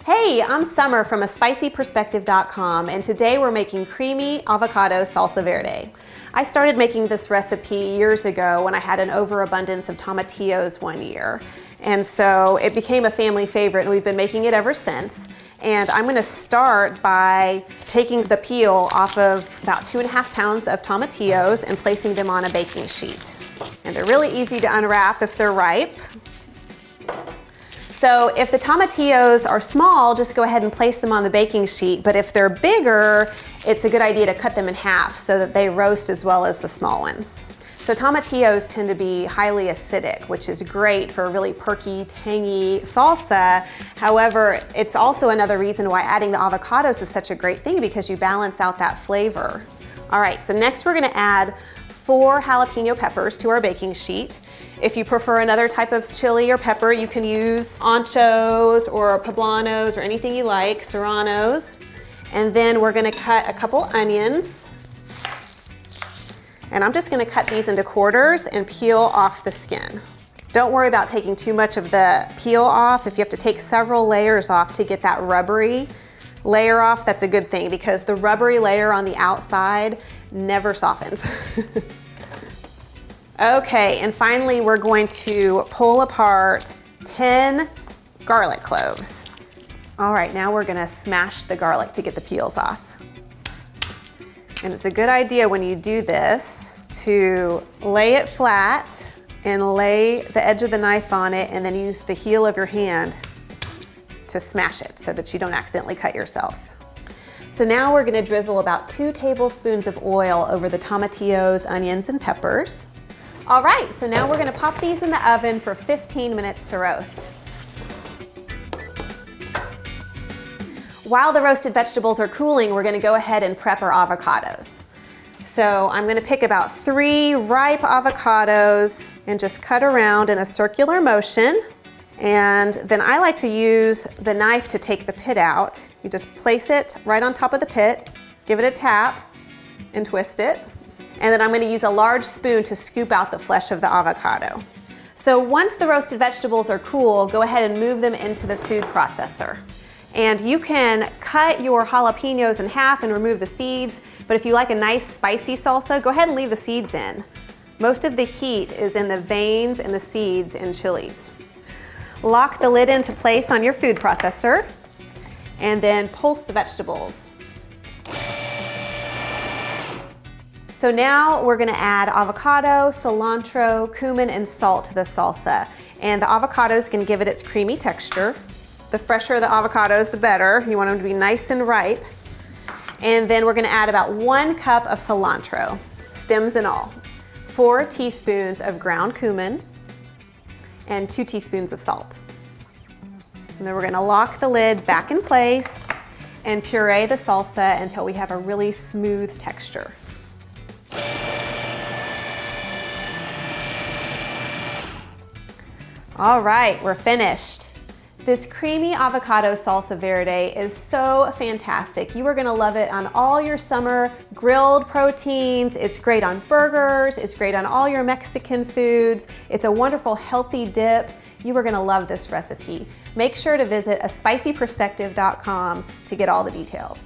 Hey, I'm Summer from aspicyperspective.com, and today we're making creamy avocado salsa verde. I started making this recipe years ago when I had an overabundance of tomatillos one year. And so it became a family favorite, and we've been making it ever since. And I'm gonna start by taking the peel off of about 2.5 pounds of tomatillos and placing them on a baking sheet. And they're really easy to unwrap if they're ripe. So if the tomatillos are small, just go ahead and place them on the baking sheet. But if they're bigger, it's a good idea to cut them in half so that they roast as well as the small ones. So tomatillos tend to be highly acidic, which is great for a really perky, tangy salsa. However, it's also another reason why adding the avocados is such a great thing, because you balance out that flavor. All right, so next we're gonna add 4 jalapeno peppers to our baking sheet. If you prefer another type of chili or pepper, you can use anchos or poblanos or anything you like, serranos. And then we're gonna cut a couple onions. And I'm just gonna cut these into quarters and peel off the skin. Don't worry about taking too much of the peel off. If you have to take several layers off to get that rubbery layer off, that's a good thing, because the rubbery layer on the outside never softens. Okay, and finally we're going to pull apart 10 garlic cloves. All right, now we're gonna smash the garlic to get the peels off. And it's a good idea when you do this to lay it flat and lay the edge of the knife on it, and then use the heel of your hand to smash it so that you don't accidentally cut yourself. So now we're gonna drizzle about 2 tablespoons of oil over the tomatillos, onions, and peppers. All right, so now we're gonna pop these in the oven for 15 minutes to roast. While the roasted vegetables are cooling, we're gonna go ahead and prep our avocados. So I'm gonna pick about 3 ripe avocados and just cut around in a circular motion. And then I like to use the knife to take the pit out. You just place it right on top of the pit, give it a tap, and twist it. And then I'm gonna use a large spoon to scoop out the flesh of the avocado. So once the roasted vegetables are cool, go ahead and move them into the food processor. And you can cut your jalapenos in half and remove the seeds, but if you like a nice spicy salsa, go ahead and leave the seeds in. Most of the heat is in the veins and the seeds in chilies. Lock the lid into place on your food processor, and then pulse the vegetables. So now we're gonna add avocado, cilantro, cumin, and salt to the salsa. And the avocados can give it its creamy texture. The fresher the avocados, the better. You want them to be nice and ripe. And then we're gonna add about 1 cup of cilantro, stems and all, 4 teaspoons of ground cumin, and 2 teaspoons of salt. And then we're gonna lock the lid back in place and puree the salsa until we have a really smooth texture. All right, we're finished. This creamy avocado salsa verde is so fantastic. You are gonna love it on all your summer grilled proteins. It's great on burgers. It's great on all your Mexican foods. It's a wonderful healthy dip. You are gonna love this recipe. Make sure to visit aspicyperspective.com to get all the details.